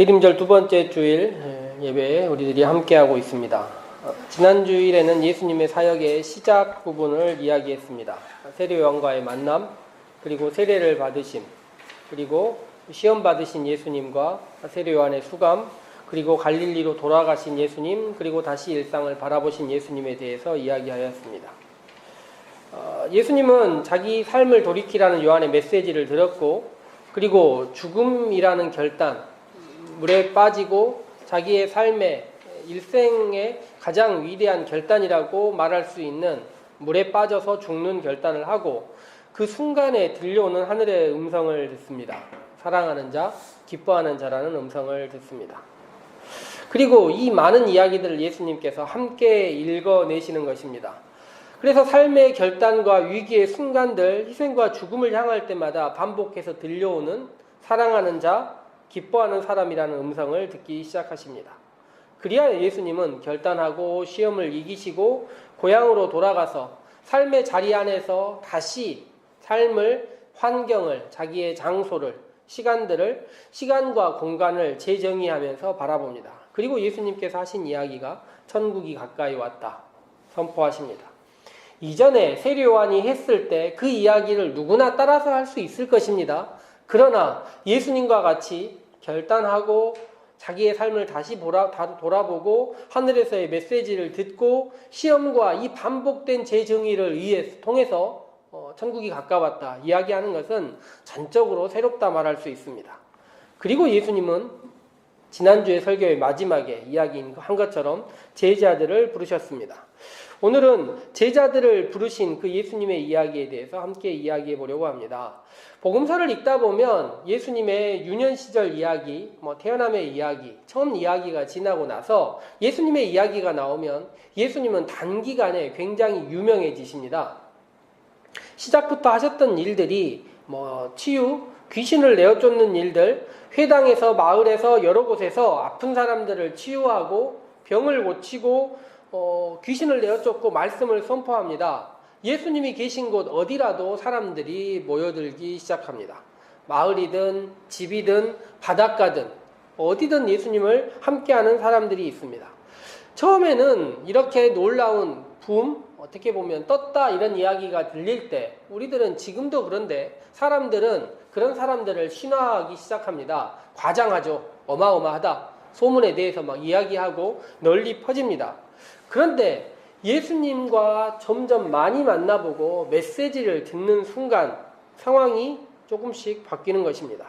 대림절 두 번째 주일 예배에 우리들이 함께하고 있습니다. 지난 주일에는 예수님의 사역의 시작 부분을 이야기했습니다. 세례 요한과의 만남, 그리고 세례를 받으심, 그리고 시험 받으신 예수님과 세례 요한의 수감, 그리고 갈릴리로 돌아가신 예수님, 그리고 다시 일상을 바라보신 예수님에 대해서 이야기하였습니다. 예수님은 자기 삶을 돌이키라는 요한의 메시지를 들었고, 그리고 죽음이라는 결단, 물에 빠지고 자기의 삶의 일생의 가장 위대한 결단이라고 말할 수 있는 물에 빠져서 죽는 결단을 하고, 그 순간에 들려오는 하늘의 음성을 듣습니다. 사랑하는 자, 기뻐하는 자라는 음성을 듣습니다. 그리고 이 많은 이야기들을 예수님께서 함께 읽어내시는 것입니다. 그래서 삶의 결단과 위기의 순간들, 희생과 죽음을 향할 때마다 반복해서 들려오는 사랑하는 자, 기뻐하는 사람이라는 음성을 듣기 시작하십니다. 그리하여 예수님은 결단하고 시험을 이기시고 고향으로 돌아가서 삶의 자리 안에서 다시 삶을, 환경을, 자기의 장소를, 시간들을, 시간과 공간을 재정의하면서 바라봅니다. 그리고 예수님께서 하신 이야기가 천국이 가까이 왔다 선포하십니다. 이전에 세례 요한이 했을 때 그 이야기를 누구나 따라서 할 수 있을 것입니다. 그러나 예수님과 같이 결단하고 자기의 삶을 다시 돌아보고 하늘에서의 메시지를 듣고 시험과 이 반복된 재정의를 통해서 천국이 가까웠다 이야기하는 것은 전적으로 새롭다 말할 수 있습니다. 그리고 예수님은 지난주의 설교의 마지막에 이야기한 것처럼 제자들을 부르셨습니다. 오늘은 제자들을 부르신 그 예수님의 이야기에 대해서 함께 이야기해 보려고 합니다. 복음서를 읽다 보면 예수님의 유년 시절 이야기, 태어남의 이야기, 처음 이야기가 지나고 나서 예수님의 이야기가 나오면 예수님은 단기간에 굉장히 유명해지십니다. 시작부터 하셨던 일들이 치유, 귀신을 내어쫓는 일들, 회당에서 마을에서 여러 곳에서 아픈 사람들을 치유하고 병을 고치고 귀신을 내어쫓고 말씀을 선포합니다. 예수님이 계신 곳 어디라도 사람들이 모여들기 시작합니다. 마을이든 집이든 바닷가든 어디든 예수님을 함께하는 사람들이 있습니다. 처음에는 이렇게 놀라운 붐, 어떻게 보면 떴다 이런 이야기가 들릴 때 우리들은 지금도 그런데 사람들은 그런 사람들을 신화하기 시작합니다. 과장하죠. 어마어마하다. 소문에 대해서 막 이야기하고 널리 퍼집니다. 그런데 예수님과 점점 많이 만나보고 메시지를 듣는 순간 상황이 조금씩 바뀌는 것입니다.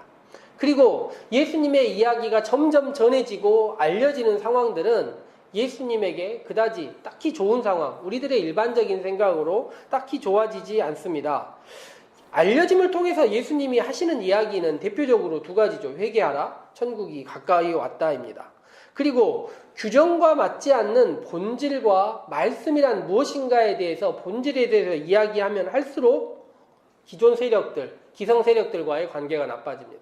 그리고 예수님의 이야기가 점점 전해지고 알려지는 상황들은 예수님에게 그다지 딱히 좋은 상황, 우리들의 일반적인 생각으로 딱히 좋아지지 않습니다. 알려짐을 통해서 예수님이 하시는 이야기는 대표적으로 두 가지죠. 회개하라, 천국이 가까이 왔다입니다. 그리고 규정과 맞지 않는 본질과 말씀이란 무엇인가에 대해서 본질에 대해서 이야기하면 할수록 기존 세력들, 기성 세력들과의 관계가 나빠집니다.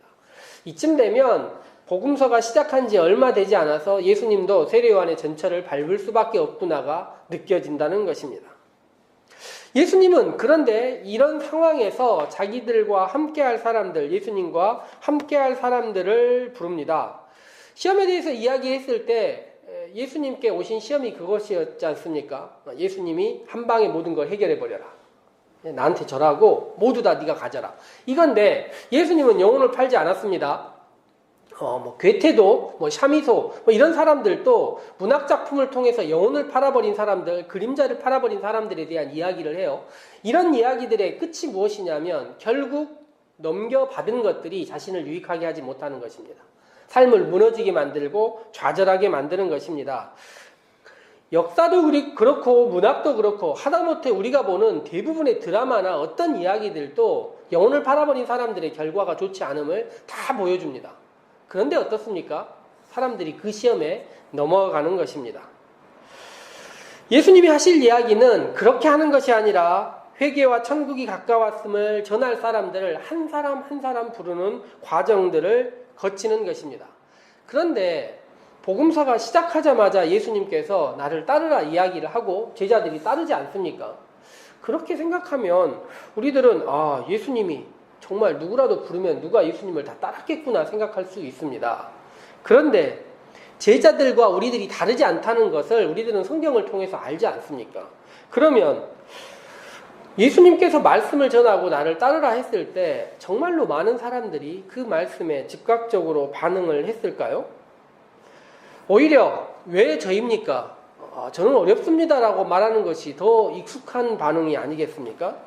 이쯤 되면 복음서가 시작한 지 얼마 되지 않아서 예수님도 세례 요한의 전철을 밟을 수밖에 없구나가 느껴진다는 것입니다. 예수님은 그런데 이런 상황에서 자기들과 함께할 사람들, 예수님과 함께할 사람들을 부릅니다. 시험에 대해서 이야기했을 때 예수님께 오신 시험이 그것이었지 않습니까? 예수님이 한 방에 모든 걸 해결해버려라. 나한테 절하고 모두 다 네가 가져라. 이건데 예수님은 영혼을 팔지 않았습니다. 괴테도, 샤미소, 이런 사람들도 문학작품을 통해서 영혼을 팔아버린 사람들, 그림자를 팔아버린 사람들에 대한 이야기를 해요. 이런 이야기들의 끝이 무엇이냐면 결국 넘겨받은 것들이 자신을 유익하게 하지 못하는 것입니다. 삶을 무너지게 만들고 좌절하게 만드는 것입니다. 역사도 그렇고 문학도 그렇고 하다못해 우리가 보는 대부분의 드라마나 어떤 이야기들도 영혼을 팔아버린 사람들의 결과가 좋지 않음을 다 보여줍니다. 그런데 어떻습니까? 사람들이 그 시험에 넘어가는 것입니다. 예수님이 하실 이야기는 그렇게 하는 것이 아니라 회개와 천국이 가까웠음을 전할 사람들을 한 사람 한 사람 부르는 과정들을 거치는 것입니다. 그런데 복음서가 시작하자마자 예수님께서 나를 따르라 이야기를 하고 제자들이 따르지 않습니까? 그렇게 생각하면 우리들은 예수님이 정말 누구라도 부르면 누가 예수님을 다 따랐겠구나 생각할 수 있습니다. 그런데 제자들과 우리들이 다르지 않다는 것을 우리들은 성경을 통해서 알지 않습니까? 그러면 예수님께서 말씀을 전하고 나를 따르라 했을 때 정말로 많은 사람들이 그 말씀에 즉각적으로 반응을 했을까요? 오히려 왜 저입니까? 저는 어렵습니다라고 말하는 것이 더 익숙한 반응이 아니겠습니까?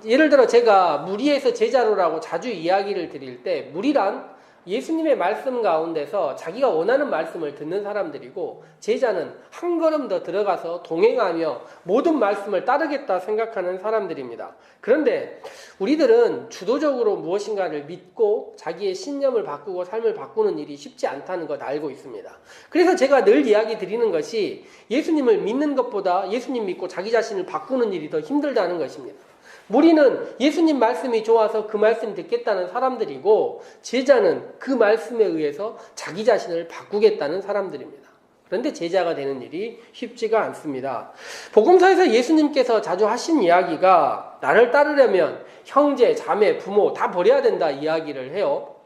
예를 들어 제가 무리에서 제자로라고 자주 이야기를 드릴 때 무리란 예수님의 말씀 가운데서 자기가 원하는 말씀을 듣는 사람들이고 제자는 한 걸음 더 들어가서 동행하며 모든 말씀을 따르겠다 생각하는 사람들입니다. 그런데 우리들은 주도적으로 무엇인가를 믿고 자기의 신념을 바꾸고 삶을 바꾸는 일이 쉽지 않다는 것 알고 있습니다. 그래서 제가 늘 이야기 드리는 것이 예수님을 믿는 것보다 예수님 믿고 자기 자신을 바꾸는 일이 더 힘들다는 것입니다. 무리는 예수님 말씀이 좋아서 그 말씀 듣겠다는 사람들이고 제자는 그 말씀에 의해서 자기 자신을 바꾸겠다는 사람들입니다. 그런데 제자가 되는 일이 쉽지가 않습니다. 복음서에서 예수님께서 자주 하신 이야기가 나를 따르려면 형제, 자매, 부모 다 버려야 된다 이야기를 해요.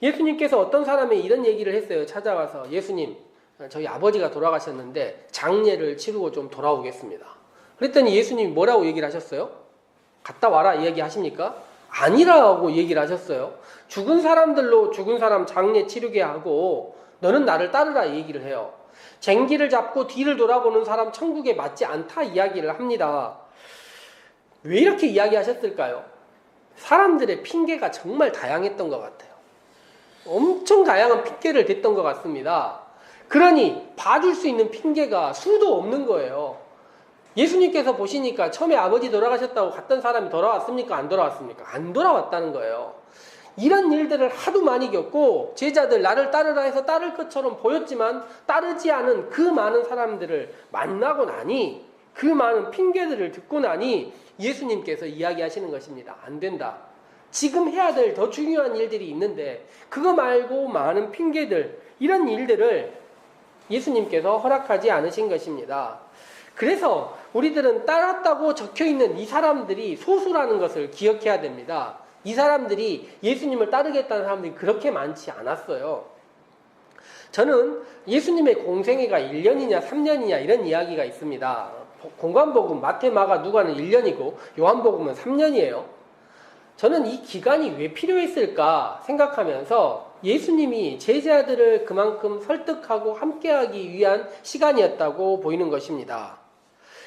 예수님께서 어떤 사람이 이런 얘기를 했어요. 찾아와서 예수님, 저희 아버지가 돌아가셨는데 장례를 치르고 좀 돌아오겠습니다. 그랬더니 예수님이 뭐라고 얘기를 하셨어요? 갔다 와라 이야기 하십니까? 아니라고 얘기를 하셨어요. 죽은 사람들로 죽은 사람 장례 치르게 하고 너는 나를 따르라 얘기를 해요. 쟁기를 잡고 뒤를 돌아보는 사람 천국에 맞지 않다 이야기를 합니다. 왜 이렇게 이야기하셨을까요? 사람들의 핑계가 정말 다양했던 것 같아요. 엄청 다양한 핑계를 댔던 것 같습니다. 그러니 봐줄 수 있는 핑계가 수도 없는 거예요. 예수님께서 보시니까 처음에 아버지 돌아가셨다고 갔던 사람이 돌아왔습니까? 안 돌아왔습니까? 안 돌아왔다는 거예요. 이런 일들을 하도 많이 겪고 제자들 나를 따르라 해서 따를 것처럼 보였지만 따르지 않은 그 많은 사람들을 만나고 나니 그 많은 핑계들을 듣고 나니 예수님께서 이야기하시는 것입니다. 안 된다. 지금 해야 될 더 중요한 일들이 있는데 그거 말고 많은 핑계들 이런 일들을 예수님께서 허락하지 않으신 것입니다. 그래서 우리들은 따랐다고 적혀있는 이 사람들이 소수라는 것을 기억해야 됩니다. 이 사람들이 예수님을 따르겠다는 사람들이 그렇게 많지 않았어요. 저는 예수님의 공생애가 1년이냐 3년이냐 이런 이야기가 있습니다. 공관복음 마태, 마가, 누가는 1년이고 요한복음은 3년이에요. 저는 이 기간이 왜 필요했을까 생각하면서 예수님이 제자들을 그만큼 설득하고 함께하기 위한 시간이었다고 보이는 것입니다.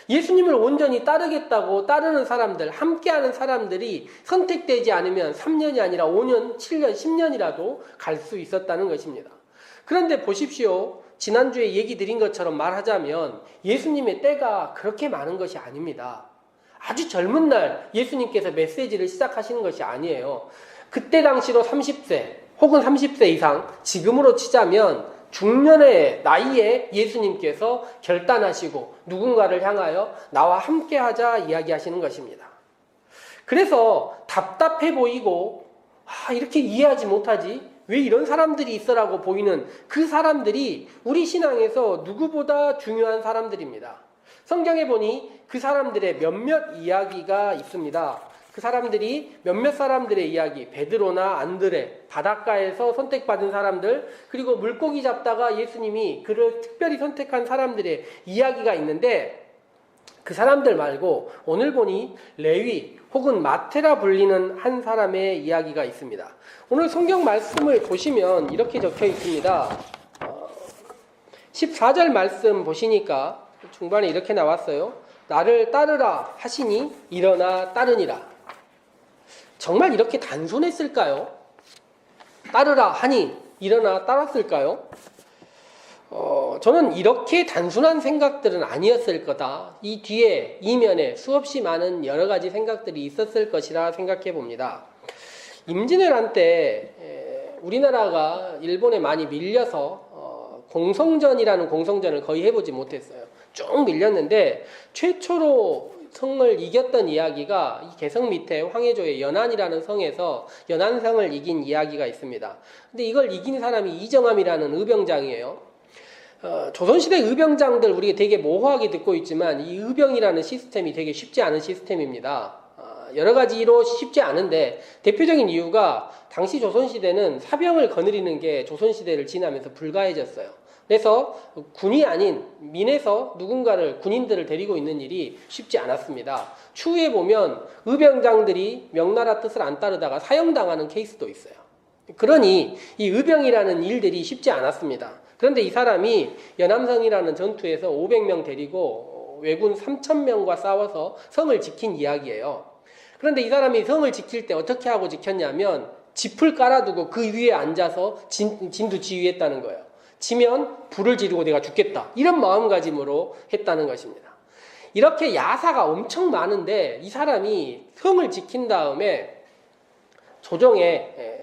예수님을 온전히 따르겠다고 따르는 사람들, 함께하는 사람들이 선택되지 않으면 3년이 아니라 5년, 7년, 10년이라도 갈 수 있었다는 것입니다. 그런데 보십시오. 지난주에 얘기 드린 것처럼 말하자면 예수님의 때가 그렇게 많은 것이 아닙니다. 아주 젊은 날 예수님께서 메시지를 시작하시는 것이 아니에요. 그때 당시로 30세 혹은 30세 이상, 지금으로 치자면 중년의 나이에 예수님께서 결단하시고 누군가를 향하여 나와 함께하자 이야기하시는 것입니다. 그래서 답답해 보이고 이렇게 이해하지 못하지? 왜 이런 사람들이 있어라고 보이는 그 사람들이 우리 신앙에서 누구보다 중요한 사람들입니다. 성경에 보니 그 사람들의 몇몇 이야기가 있습니다. 그 사람들이 몇몇 사람들의 이야기, 베드로나 안드레, 바닷가에서 선택받은 사람들, 그리고 물고기 잡다가 예수님이 그를 특별히 선택한 사람들의 이야기가 있는데 그 사람들 말고 오늘 보니 레위 혹은 마태라 불리는 한 사람의 이야기가 있습니다. 오늘 성경 말씀을 보시면 이렇게 적혀 있습니다. 14절 말씀 보시니까 중반에 이렇게 나왔어요. 나를 따르라 하시니 일어나 따르니라. 정말 이렇게 단순했을까요? 따르라 하니 일어나 따랐을까요? 저는 이렇게 단순한 생각들은 아니었을 거다. 이 뒤에 이면에 수없이 많은 여러 가지 생각들이 있었을 것이라 생각해 봅니다. 임진왜란 때 우리나라가 일본에 많이 밀려서 공성전이라는 공성전을 거의 해보지 못했어요. 쭉 밀렸는데 최초로 성을 이겼던 이야기가 이 개성 밑에 황해조의 연안이라는 성에서 연안성을 이긴 이야기가 있습니다. 근데 이걸 이긴 사람이 이정함이라는 의병장이에요. 조선시대 의병장들 우리가 되게 모호하게 듣고 있지만 이 의병이라는 시스템이 되게 쉽지 않은 시스템입니다. 여러 가지로 쉽지 않은데 대표적인 이유가 당시 조선시대는 사병을 거느리는 게 조선시대를 지나면서 불가해졌어요. 그래서 군이 아닌 민에서 누군가를 군인들을 데리고 있는 일이 쉽지 않았습니다. 추후에 보면 의병장들이 명나라 뜻을 안 따르다가 사형당하는 케이스도 있어요. 그러니 이 의병이라는 일들이 쉽지 않았습니다. 그런데 이 사람이 연암성이라는 전투에서 500명 데리고 왜군 3,000명과 싸워서 성을 지킨 이야기예요. 그런데 이 사람이 성을 지킬 때 어떻게 하고 지켰냐면 짚을 깔아두고 그 위에 앉아서 진두지휘했다는 거예요. 지면 불을 지르고 내가 죽겠다, 이런 마음가짐으로 했다는 것입니다. 이렇게 야사가 엄청 많은데 이 사람이 성을 지킨 다음에 조정에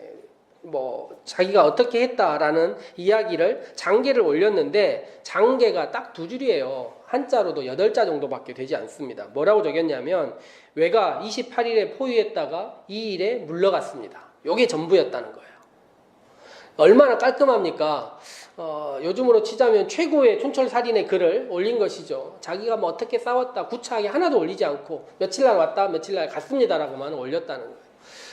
자기가 어떻게 했다라는 이야기를 장계를 올렸는데 장계가 딱 2줄이에요. 한자로도 8자 정도밖에 되지 않습니다. 뭐라고 적였냐면 외가 28일에 포위했다가 2일에 물러갔습니다. 요게 전부였다는 거예요. 얼마나 깔끔합니까? 요즘으로 치자면 최고의 촌철살인의 글을 올린 것이죠. 자기가 어떻게 싸웠다 구차하게 하나도 올리지 않고 며칠날 왔다 며칠날 갔습니다라고만 올렸다는 거예요.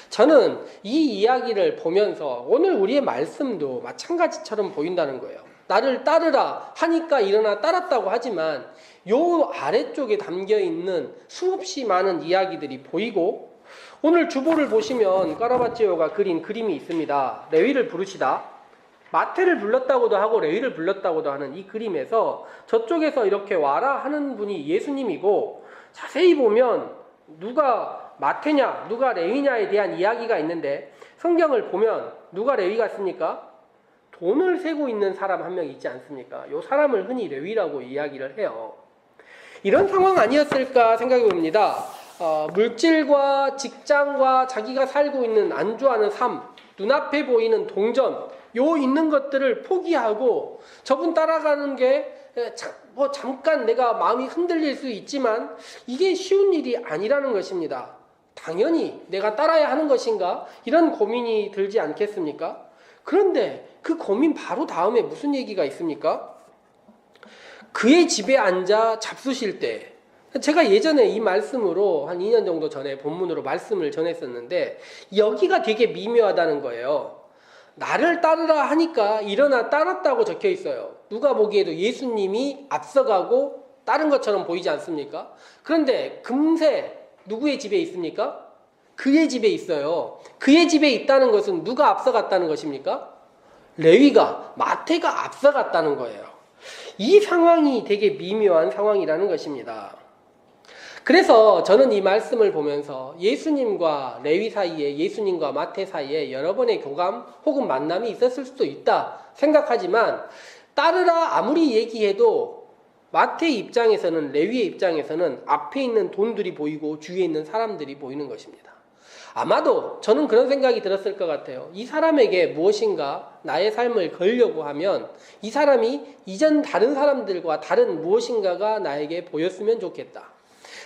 저는 이 이야기를 보면서 오늘 우리의 말씀도 마찬가지처럼 보인다는 거예요. 나를 따르라 하니까 일어나 따랐다고 하지만 요 아래쪽에 담겨있는 수없이 많은 이야기들이 보이고, 오늘 주보를 보시면 까라바치오가 그린 그림이 있습니다. 레위를 부르시다. 마태를 불렀다고도 하고 레위를 불렀다고도 하는 이 그림에서 저쪽에서 이렇게 와라 하는 분이 예수님이고, 자세히 보면 누가 마태냐 누가 레위냐에 대한 이야기가 있는데, 성경을 보면 누가 레위 같습니까? 돈을 세고 있는 사람 한 명 있지 않습니까? 이 사람을 흔히 레위라고 이야기를 해요. 이런 상황 아니었을까 생각해 봅니다. 물질과 직장과 자기가 살고 있는 안주하는 삶, 눈앞에 보이는 동전, 요 있는 것들을 포기하고 저분 따라가는 게 잠깐 내가 마음이 흔들릴 수 있지만 이게 쉬운 일이 아니라는 것입니다. 당연히 내가 따라야 하는 것인가? 이런 고민이 들지 않겠습니까? 그런데 그 고민 바로 다음에 무슨 얘기가 있습니까? 그의 집에 앉아 잡수실 때, 제가 예전에 이 말씀으로 한 2년 정도 전에 본문으로 말씀을 전했었는데 여기가 되게 미묘하다는 거예요. 나를 따르라 하니까 일어나 따랐다고 적혀 있어요. 누가 보기에도 예수님이 앞서가고 따른 것처럼 보이지 않습니까? 그런데 금세 누구의 집에 있습니까? 그의 집에 있어요. 그의 집에 있다는 것은 누가 앞서갔다는 것입니까? 레위가, 마태가 앞서갔다는 거예요. 이 상황이 되게 미묘한 상황이라는 것입니다. 그래서 저는 이 말씀을 보면서 예수님과 레위 사이에, 예수님과 마태 사이에 여러 번의 교감 혹은 만남이 있었을 수도 있다 생각하지만, 따르라 아무리 얘기해도 마태 입장에서는, 레위의 입장에서는 앞에 있는 돈들이 보이고 주위에 있는 사람들이 보이는 것입니다. 아마도 저는 그런 생각이 들었을 것 같아요. 이 사람에게 무엇인가 나의 삶을 걸려고 하면 이 사람이 이전 다른 사람들과 다른 무엇인가가 나에게 보였으면 좋겠다.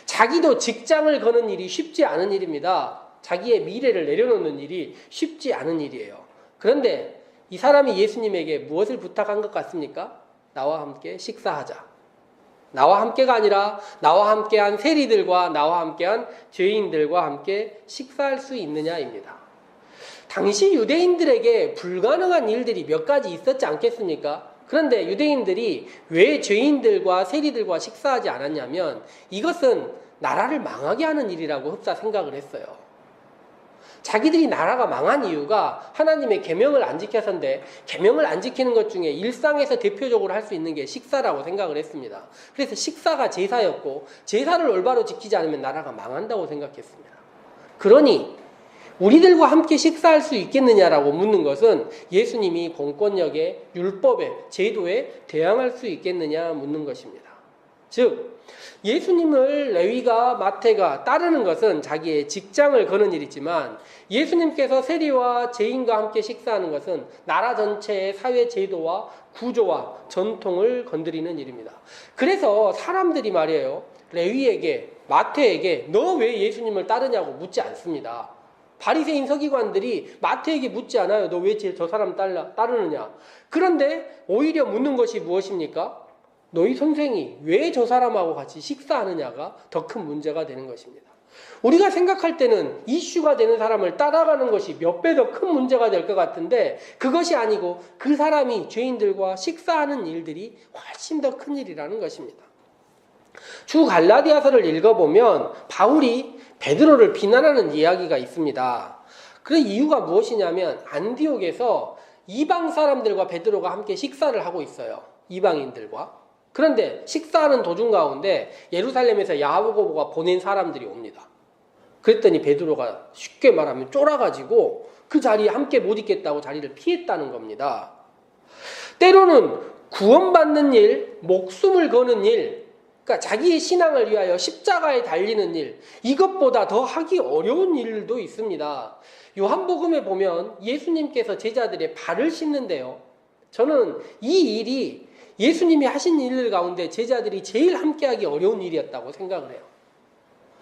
자기도 직장을 거는 일이 쉽지 않은 일입니다. 자기의 미래를 내려놓는 일이 쉽지 않은 일이에요. 그런데 이 사람이 예수님에게 무엇을 부탁한 것 같습니까? 나와 함께 식사하자. 나와 함께가 아니라 나와 함께한 세리들과 나와 함께한 죄인들과 함께 식사할 수 있느냐입니다. 당시 유대인들에게 불가능한 일들이 몇 가지 있었지 않겠습니까? 그런데 유대인들이 왜 죄인들과 세리들과 식사하지 않았냐면 이것은 나라를 망하게 하는 일이라고 흡사 생각을 했어요. 자기들이 나라가 망한 이유가 하나님의 계명을 안 지켜서인데, 계명을 안 지키는 것 중에 일상에서 대표적으로 할 수 있는 게 식사라고 생각을 했습니다. 그래서 식사가 제사였고 제사를 올바로 지키지 않으면 나라가 망한다고 생각했습니다. 그러니 우리들과 함께 식사할 수 있겠느냐라고 묻는 것은 예수님이 공권력에, 율법에, 제도에 대항할 수 있겠느냐 묻는 것입니다. 즉 예수님을 레위가, 마태가 따르는 것은 자기의 직장을 거는 일이지만, 예수님께서 세리와 죄인과 함께 식사하는 것은 나라 전체의 사회 제도와 구조와 전통을 건드리는 일입니다. 그래서 사람들이 말이에요, 레위에게, 마태에게 너 왜 예수님을 따르냐고 묻지 않습니다. 바리새인 서기관들이 마태에게 묻지 않아요. 너 왜 저 사람 따르느냐. 그런데 오히려 묻는 것이 무엇입니까? 너희 선생이 왜 저 사람하고 같이 식사하느냐가 더 큰 문제가 되는 것입니다. 우리가 생각할 때는 이슈가 되는 사람을 따라가는 것이 몇 배 더 큰 문제가 될 것 같은데 그것이 아니고 그 사람이 죄인들과 식사하는 일들이 훨씬 더 큰 일이라는 것입니다. 주 갈라디아서를 읽어보면 바울이 베드로를 비난하는 이야기가 있습니다. 그 이유가 무엇이냐면 안디옥에서 이방 사람들과 베드로가 함께 식사를 하고 있어요. 이방인들과. 그런데 식사하는 도중 가운데 예루살렘에서 야고보가 보낸 사람들이 옵니다. 그랬더니 베드로가 쉽게 말하면 쫄아가지고 그 자리에 함께 못 있겠다고 자리를 피했다는 겁니다. 때로는 구원받는 일, 목숨을 거는 일, 그러니까 자기의 신앙을 위하여 십자가에 달리는 일, 이것보다 더 하기 어려운 일도 있습니다. 요한복음에 보면 예수님께서 제자들의 발을 씻는데요. 저는 이 일이 예수님이 하신 일 가운데 제자들이 제일 함께하기 어려운 일이었다고 생각을 해요.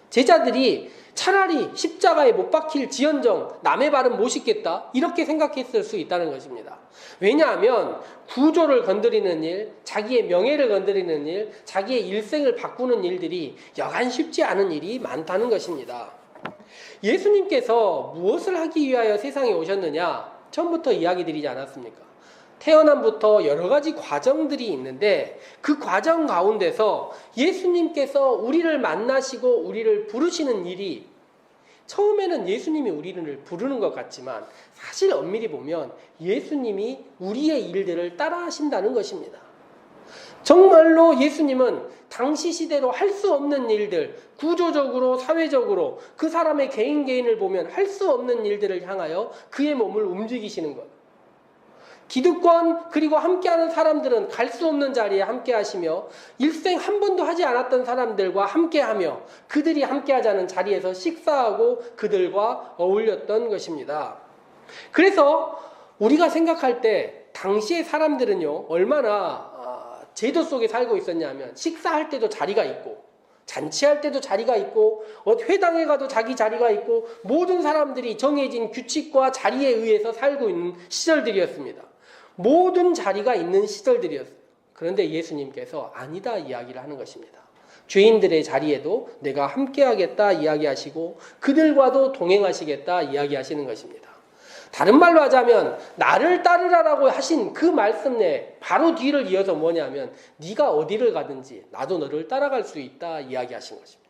제자들이 차라리 십자가에 못 박힐 지언정 남의 발은 못 씻겠다 이렇게 생각했을 수 있다는 것입니다. 왜냐하면 구조를 건드리는 일, 자기의 명예를 건드리는 일, 자기의 일생을 바꾸는 일들이 여간 쉽지 않은 일이 많다는 것입니다. 예수님께서 무엇을 하기 위하여 세상에 오셨느냐? 처음부터 이야기 드리지 않았습니까? 태어남부터 여러 가지 과정들이 있는데 그 과정 가운데서 예수님께서 우리를 만나시고 우리를 부르시는 일이 처음에는 예수님이 우리를 부르는 것 같지만 사실 엄밀히 보면 예수님이 우리의 일들을 따라 하신다는 것입니다. 정말로 예수님은 당시 시대로 할 수 없는 일들, 구조적으로 사회적으로 그 사람의 개인을 보면 할 수 없는 일들을 향하여 그의 몸을 움직이시는 것. 기득권 그리고 함께하는 사람들은 갈 수 없는 자리에 함께하시며 일생 한 번도 하지 않았던 사람들과 함께하며 그들이 함께하자는 자리에서 식사하고 그들과 어울렸던 것입니다. 그래서 우리가 생각할 때 당시의 사람들은요 얼마나 제도 속에 살고 있었냐면 식사할 때도 자리가 있고 잔치할 때도 자리가 있고 회당에 가도 자기 자리가 있고 모든 사람들이 정해진 규칙과 자리에 의해서 살고 있는 시절들이었습니다. 모든 자리가 있는 시절들이었어요. 그런데 예수님께서 아니다 이야기를 하는 것입니다. 죄인들의 자리에도 내가 함께하겠다 이야기하시고 그들과도 동행하시겠다 이야기하시는 것입니다. 다른 말로 하자면 나를 따르라라고 하신 그 말씀 내에 바로 뒤를 이어서 뭐냐면 네가 어디를 가든지 나도 너를 따라갈 수 있다 이야기하신 것입니다.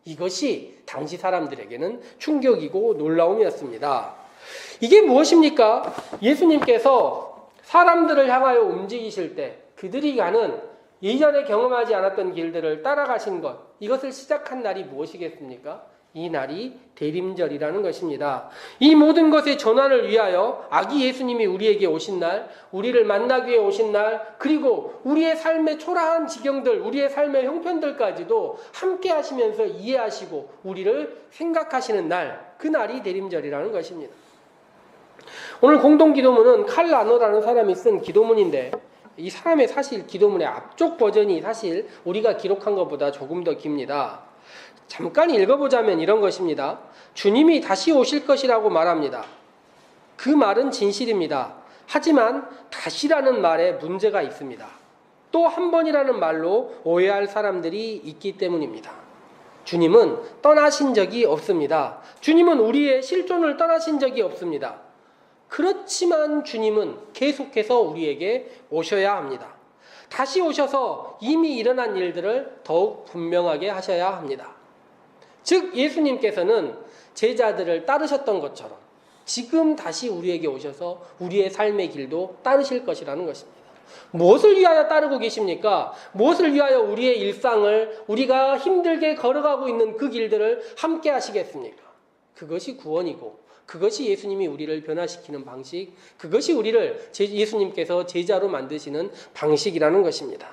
이것이 당시 사람들에게는 충격이고 놀라움이었습니다. 이게 무엇입니까? 예수님께서 사람들을 향하여 움직이실 때 그들이 가는 예전에 경험하지 않았던 길들을 따라가신 것, 이것을 시작한 날이 무엇이겠습니까? 이 날이 대림절이라는 것입니다. 이 모든 것의 전환을 위하여 아기 예수님이 우리에게 오신 날, 우리를 만나기 위해 오신 날, 그리고 우리의 삶의 초라한 지경들, 우리의 삶의 형편들까지도 함께 하시면서 이해하시고 우리를 생각하시는 날, 그 날이 대림절이라는 것입니다. 오늘 공동기도문은 칼 라너라는 사람이 쓴 기도문인데 이 사람의 사실 기도문의 앞쪽 버전이 사실 우리가 기록한 것보다 조금 더 깁니다. 잠깐 읽어보자면 이런 것입니다. 주님이 다시 오실 것이라고 말합니다. 그 말은 진실입니다. 하지만 다시라는 말에 문제가 있습니다. 또 한 번이라는 말로 오해할 사람들이 있기 때문입니다. 주님은 떠나신 적이 없습니다. 주님은 우리의 실존을 떠나신 적이 없습니다. 그렇지만 주님은 계속해서 우리에게 오셔야 합니다. 다시 오셔서 이미 일어난 일들을 더욱 분명하게 하셔야 합니다. 즉 예수님께서는 제자들을 따르셨던 것처럼 지금 다시 우리에게 오셔서 우리의 삶의 길도 따르실 것이라는 것입니다. 무엇을 위하여 따르고 계십니까? 무엇을 위하여 우리의 일상을 우리가 힘들게 걸어가고 있는 그 길들을 함께 하시겠습니까? 그것이 구원이고 그것이 예수님이 우리를 변화시키는 방식, 그것이 우리를 예수님께서 제자로 만드시는 방식이라는 것입니다.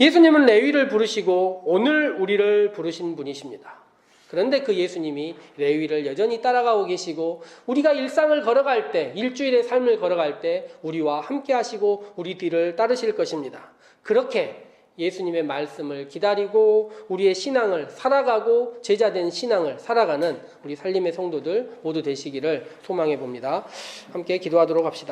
예수님은 레위를 부르시고 오늘 우리를 부르신 분이십니다. 그런데 그 예수님이 레위를 여전히 따라가고 계시고 우리가 일상을 걸어갈 때, 일주일의 삶을 걸어갈 때 우리와 함께 하시고 우리 뒤를 따르실 것입니다. 그렇게 예수님의 말씀을 기다리고 우리의 신앙을 살아가고 제자된 신앙을 살아가는 우리 살림의 성도들 모두 되시기를 소망해 봅니다. 함께 기도하도록 합시다.